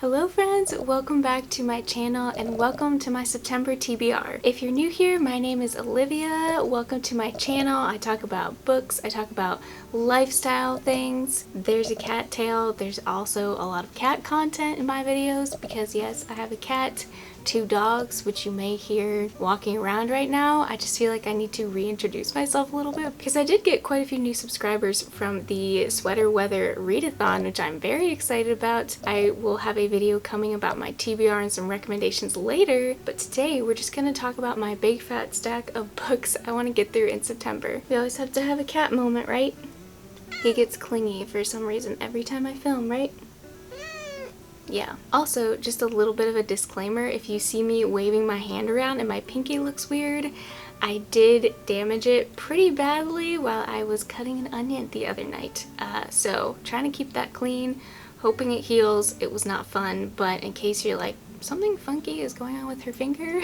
Hello friends, welcome back to my channel and welcome to my September TBR. If you're new here, my name is Olivia. Welcome to my channel. I talk about books, I talk about lifestyle things. There's a cat tail. There's also a lot of cat content in my videos because yes, I have a cat, 2 dogs, which you may hear walking around right now. I just feel like I need to reintroduce myself a little bit because I did get quite a few new subscribers from the sweater weather readathon, which I'm very excited about. I will have a video coming about my TBR and some recommendations later, but today we're just going to talk about my big fat stack of books I want to get through in September. We always have to have a cat moment, right? He gets clingy for some reason every time I film, right? Yeah. Also, just a little bit of a disclaimer, if you see me waving my hand around and my pinky looks weird, I did damage it pretty badly while I was cutting an onion the other night. So trying to keep that clean, hoping it heals. It was not fun, but in case you're like, something funky is going on with her finger,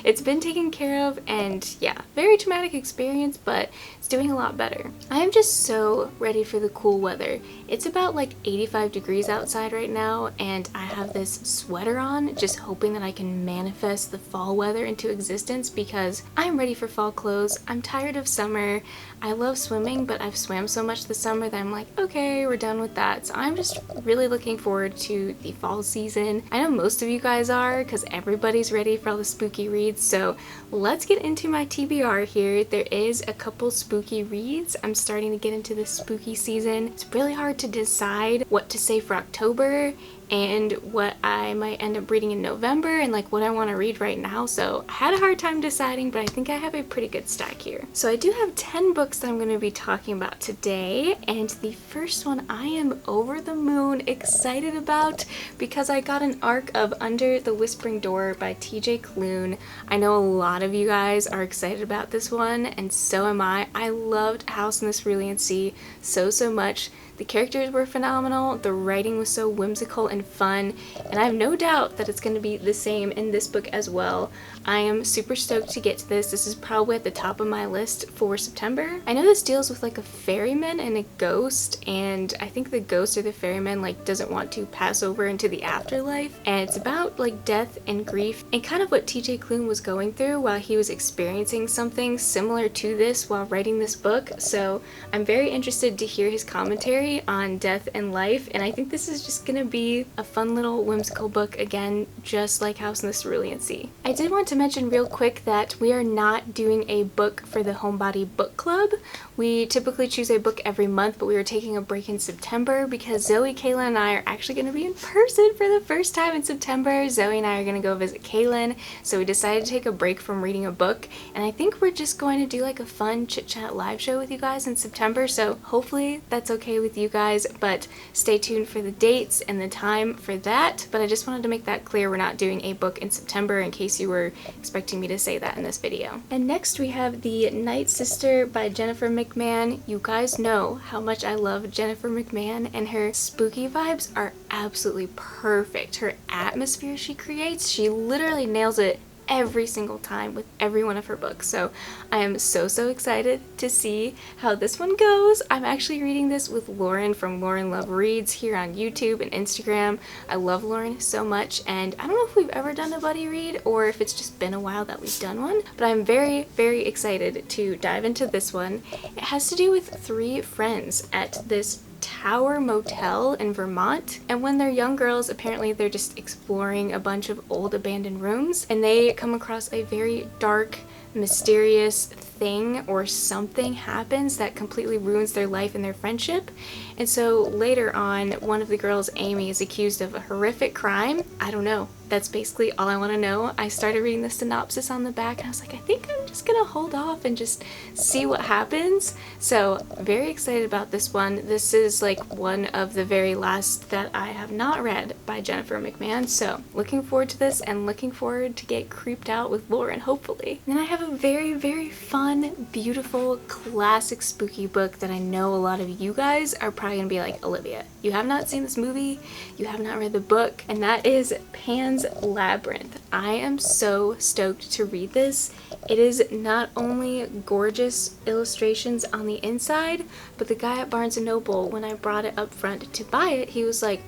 it's been taken care of, and yeah, very traumatic experience, but it's doing a lot better. I am just so ready for the cool weather. It's about like 85 degrees outside right now, and I have this sweater on, just hoping that I can manifest the fall weather into existence because I'm ready for fall clothes. I'm tired of summer. I love swimming, but I've swam so much this summer that I'm like, okay, we're done with that. So I'm just really looking forward to the fall season. I know most of you guys are because everybody's ready for all the spooky reads, so let's get into my TBR here. There is a couple spooky reads. I'm starting to get into the spooky season. It's really hard to decide what to say for October and what I might end up reading in November and like what I want to read right now, so I had a hard time deciding, but I think I have a pretty good stack here. So I do have 10 books that I'm going to be talking about today, and the first one I am over the moon excited about because I got an arc of Under the Whispering Door by TJ Klune. I know a lot of you guys are excited about this one, and so am I. I loved House in the Cerulean Sea so much. The characters were phenomenal, the writing was so whimsical and fun, and I have no doubt that it's going to be the same in this book as well. I am super stoked to get to this. This is probably at the top of my list for September. I know this deals with like a ferryman and a ghost, and I think the ghost or the ferryman like doesn't want to pass over into the afterlife, and it's about like death and grief and kind of what TJ Klune was going through while he was experiencing something similar to this while writing this book. So I'm very interested to hear his commentary on death and life, and I think this is just gonna be a fun little whimsical book, again, just like House in the Cerulean Sea. I did want to mention real quick that we are not doing a book for the Homebody Book Club. We typically choose a book every month, but we were taking a break in September because Zoe, Kaylin, and I are actually going to be in person for the first time in September. Zoe and I are going to go visit Kaylin, so we decided to take a break from reading a book, and I think we're just going to do like a fun chit-chat live show with you guys in September, so hopefully that's okay with you guys, but stay tuned for the dates and the time for that. But I just wanted to make that clear, we're not doing a book in September in case you were expecting me to say that in this video. And next we have The Night Sister by Jennifer McMahon. You guys know how much I love Jennifer McMahon, and her spooky vibes are absolutely perfect. Her atmosphere she creates, she literally nails it every single time with every one of her books. So I am so excited to see how this one goes. I'm actually reading this with Lauren from Lauren Love Reads here on YouTube and Instagram. I love Lauren so much, and I don't know if we've ever done a buddy read or if it's just been a while that we've done one, but I'm very excited to dive into this one. It has to do with 3 friends at this Tower Motel in Vermont, and when they're young girls, apparently they're just exploring a bunch of old abandoned rooms, and they come across a very dark, mysterious thing or something happens that completely ruins their life and their friendship. And so later on, one of the girls, Amy, is accused of a horrific crime. I don't know. That's basically all I want to know. I started reading the synopsis on the back and I was like, I think I'm just gonna hold off and just see what happens. So very excited about this one. This is like one of the very last that I have not read by Jennifer McMahon, so looking forward to this and looking forward to get creeped out with Lauren, hopefully. Then I have a very fun, beautiful, classic spooky book that I know a lot of you guys are probably gonna be like, Olivia, you have not seen this movie, you have not read the book, and that is Pan's Labyrinth. I am so stoked to read this. It is not only gorgeous illustrations on the inside, but the guy at Barnes & Noble, when I brought it up front to buy it, he was like,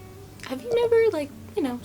have you never like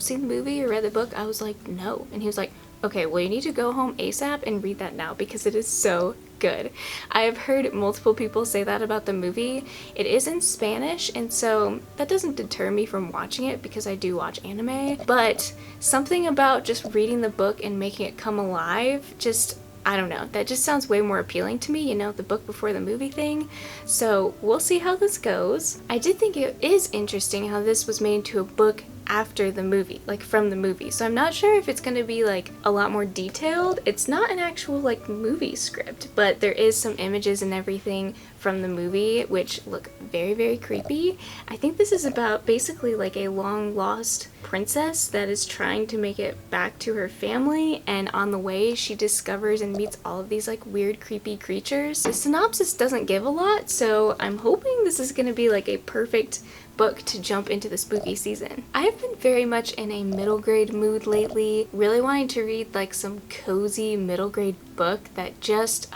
seen the movie or read the book? I was like, no. And he was like, okay, well, you need to go home ASAP and read that now because it is so good. I have heard multiple people say that about the movie. It is in Spanish, and so that doesn't deter me from watching it because I do watch anime, but something about just reading the book and making it come alive, just, I don't know, that just sounds way more appealing to me, the book before the movie thing. So we'll see how this goes. I did think it is interesting how this was made into a book after the movie, like from the movie. So I'm not sure if it's going to be like a lot more detailed. It's not an actual like movie script, but there is some images and everything from the movie which look very, very creepy. I think this is about basically like a long lost princess that is trying to make it back to her family, and on the way she discovers and meets all of these like weird creepy creatures. The synopsis doesn't give a lot, so I'm hoping this is going to be like a perfect book to jump into the spooky season. I have been very much in a middle grade mood lately, really wanting to read like some cozy middle grade book that just,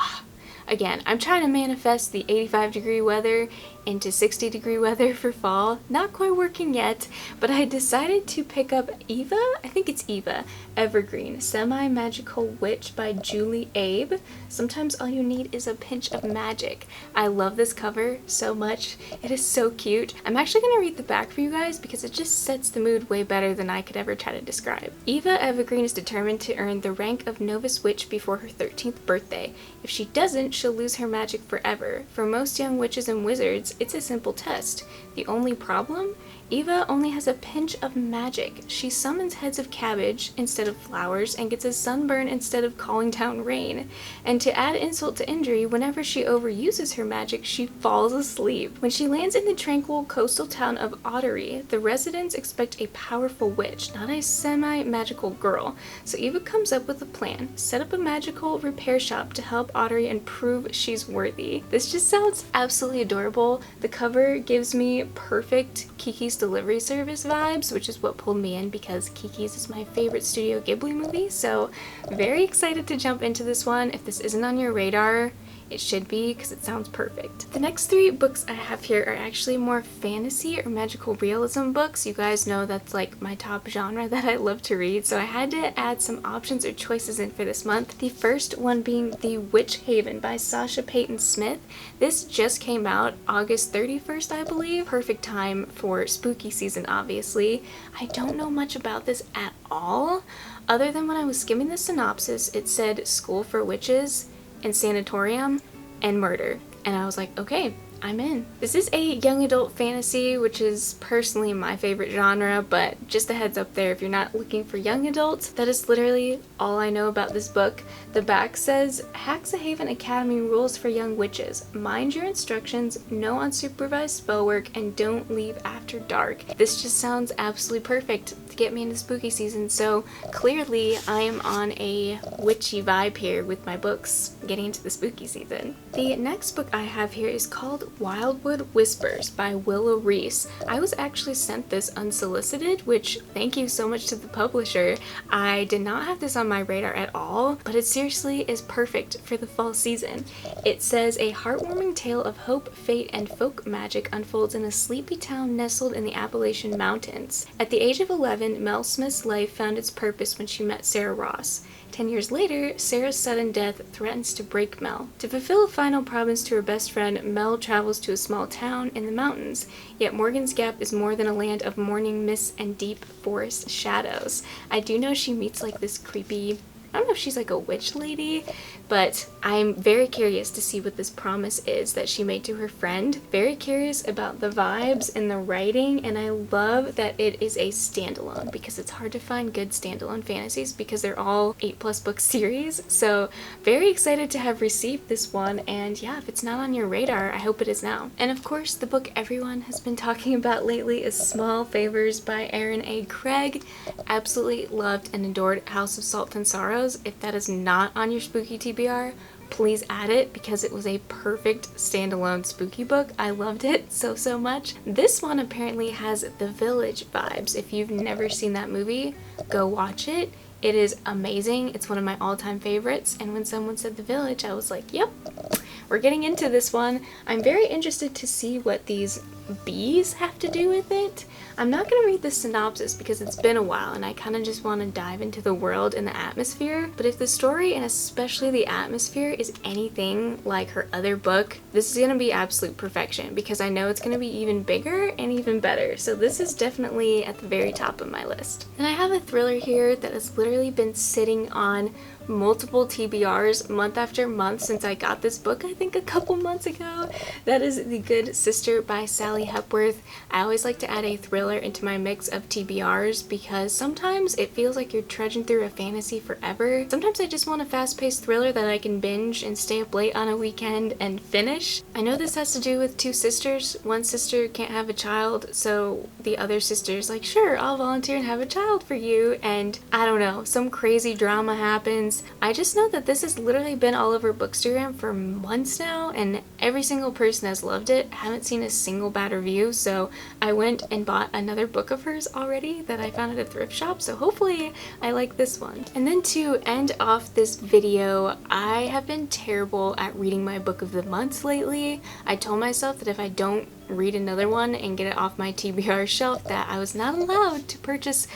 again, I'm trying to manifest the 85-degree weather into 60-degree weather for fall. Not quite working yet, but I decided to pick up Eva, I think it's Eva, Evergreen, Semi-Magical Witch by Julie Abe. Sometimes all you need is a pinch of magic. I love this cover so much. It is so cute. I'm actually going to read the back for you guys because it just sets the mood way better than I could ever try to describe. Eva Evergreen is determined to earn the rank of Novice Witch before her 13th birthday. If she doesn't, she'll lose her magic forever. For most young witches and wizards, it's a simple test. The only problem? Eva only has a pinch of magic. She summons heads of cabbage instead of flowers and gets a sunburn instead of calling down rain. And to add insult to injury, whenever she overuses her magic, she falls asleep. When she lands in the tranquil coastal town of Ottery, the residents expect a powerful witch, not a semi-magical girl. So Eva comes up with a plan. Set up a magical repair shop to help Ottery and prove she's worthy. This just sounds absolutely adorable. The cover gives me perfect Kiki's Delivery Service vibes, which is what pulled me in because Kiki's is my favorite Studio Ghibli movie, so very excited to jump into this one. If this isn't on your radar, it should be because it sounds perfect. The next 3 books I have here are actually more fantasy or magical realism books. You guys know that's like my top genre that I love to read, so I had to add some options or choices in for this month. The first one being The Witch Haven by Sasha Payton Smith. This just came out August 31st, I believe. Perfect time for spooky season, obviously. I don't know much about this at all, other than when I was skimming the synopsis, it said school for witches and sanatorium and murder, and I was like, okay, I'm in. This is a young adult fantasy, which is personally my favorite genre, but just a heads up there, if you're not looking for young adults, that is literally all I know about this book. The back says, Haxahaven Academy rules for young witches. Mind your instructions, no unsupervised spell work, and don't leave after dark. This just sounds absolutely perfect to get me into spooky season, so clearly I am on a witchy vibe here with my books getting into the spooky season. The next book I have here is called Wildwood Whispers by Willow Reese. I was actually sent this unsolicited, which thank you so much to the publisher. I did not have this on my radar at all, but it seriously is perfect for the fall season. It says a heartwarming tale of hope, fate, and folk magic unfolds in a sleepy town nestled in the Appalachian Mountains. At the age of 11, Mel Smith's life found its purpose when she met Sarah Ross. 10 years later, Sarah's sudden death threatens to break Mel. To fulfill a final promise to her best friend, Mel travels to a small town in the mountains. Yet Morgan's Gap is more than a land of morning mists and deep forest shadows. I do know she meets like this creepy, I don't know if she's like a witch lady, but I'm very curious to see what this promise is that she made to her friend. Very curious about the vibes and the writing, and I love that it is a standalone because it's hard to find good standalone fantasies because they're all 8+ book series. So very excited to have received this one, and yeah, if it's not on your radar, I hope it is now. And of course, the book everyone has been talking about lately is Small Favors by Erin A. Craig. Absolutely loved and adored House of Salt and Sorrows. If that is not on your spooky TBR, please add it because it was a perfect standalone spooky book. I loved it so much. This one apparently has The Village vibes. If you've never seen that movie, go watch it. It is amazing. It's one of my all-time favorites, and when someone said The Village, I was like, yep, we're getting into this one. I'm very interested to see what these bees have to do with it. I'm not going to read the synopsis because it's been a while and I kind of just want to dive into the world and the atmosphere, but if the story and especially the atmosphere is anything like her other book, this is going to be absolute perfection because I know it's going to be even bigger and even better. So this is definitely at the very top of my list. And I have a thriller here that has literally been sitting on multiple TBRs month after month since I got this book, I think a couple months ago. That is The Good Sister by Sally Hepworth. I always like to add a thriller into my mix of TBRs because sometimes it feels like you're trudging through a fantasy forever. Sometimes I just want a fast-paced thriller that I can binge and stay up late on a weekend and finish. I know this has to do with two sisters. One sister can't have a child, so the other sister's like, sure, I'll volunteer and have a child for you, and I don't know, some crazy drama happens. I just know that this has literally been all over Bookstagram for months now and every single person has loved it. I haven't seen a single bad review, so I went and bought another book of hers already that I found at a thrift shop, so hopefully I like this one. And then to end off this video, I have been terrible at reading my book of the month lately. I told myself that if I don't read another one and get it off my TBR shelf that I was not allowed to purchase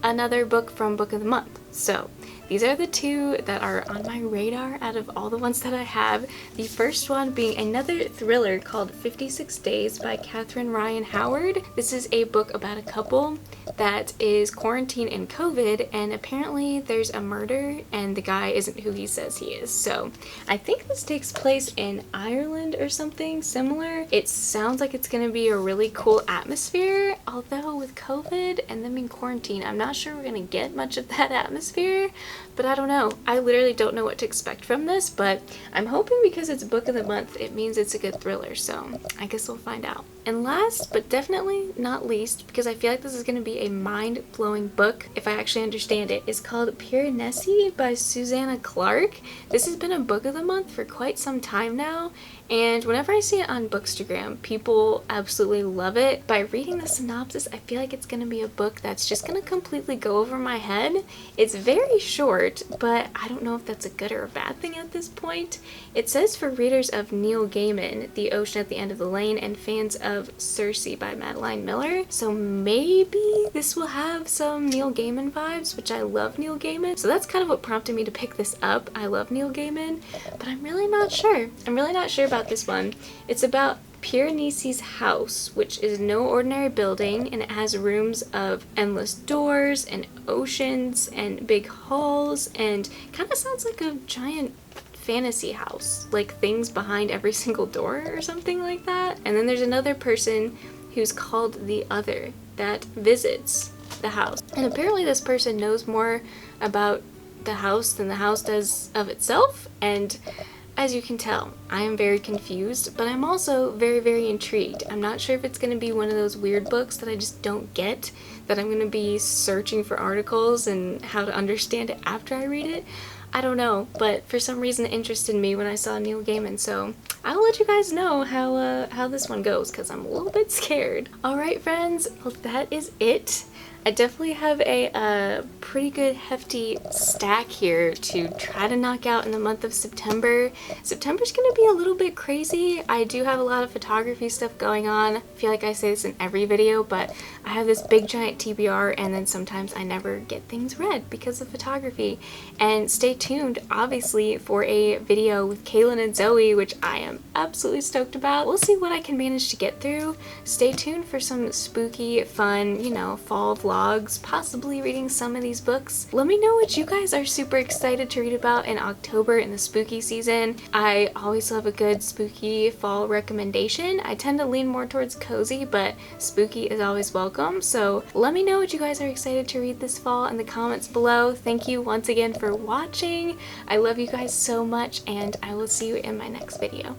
another book from Book of the Month. So these are the two that are on my radar out of all the ones that I have. The first one being another thriller called 56 Days by Catherine Ryan Howard. This is a book about a couple that is quarantined in COVID and apparently there's a murder and the guy isn't who he says he is. So I think this takes place in Ireland or something similar. It sounds like it's going to be a really cool atmosphere, although with COVID and them in quarantine, I'm not sure we're going to get much of that atmosphere. But I don't know. I literally don't know what to expect from this, but I'm hoping because it's Book of the Month, it means it's a good thriller, so I guess we'll find out. And last, but definitely not least, because I feel like this is going to be a mind-blowing book, if I actually understand it, is called Piranesi by Susanna Clark. This has been a Book of the Month for quite some time now, and whenever I see it on Bookstagram, people absolutely love it. By reading the synopsis, I feel like it's going to be a book that's just going to completely go over my head. It's very short, but I don't know if that's a good or a bad thing at this point. It says for readers of Neil Gaiman, The Ocean at the End of the Lane, and fans of Circe by Madeline Miller. So maybe this will have some Neil Gaiman vibes, which I love Neil Gaiman. So that's kind of what prompted me to pick this up. I love Neil Gaiman, but I'm really not sure. I'm really not sure about this one. It's about Piranesi's house, which is no ordinary building, and it has rooms of endless doors and oceans and big halls, and kind of sounds like a giant fantasy house, like things behind every single door or something like that. And then there's another person who's called the Other that visits the house, and apparently this person knows more about the house than the house does of itself. And as you can tell, I am very confused, but I'm also very, very intrigued. I'm not sure if it's going to be one of those weird books that I just don't get, that I'm going to be searching for articles and how to understand it after I read it. I don't know, but for some reason it interested me when I saw Neil Gaiman, so I'll let you guys know how this one goes, because I'm a little bit scared. Alright friends, well that is it. I definitely have a pretty good hefty stack here to try to knock out in the month of September. September's gonna be a little bit crazy. I do have a lot of photography stuff going on. I feel like I say this in every video, but I have this big giant TBR and then sometimes I never get things read because of photography. And stay tuned, obviously, for a video with Kaylin and Zoe, which I am absolutely stoked about. We'll see what I can manage to get through. Stay tuned for some spooky, fun, you know, fall vlogs, possibly reading some of these books. Let me know what you guys are super excited to read about in October in the spooky season. I always love a good spooky fall recommendation. I tend to lean more towards cozy, but spooky is always welcome. So let me know what you guys are excited to read this fall in the comments below. Thank you once again for watching. I love you guys so much, and I will see you in my next video.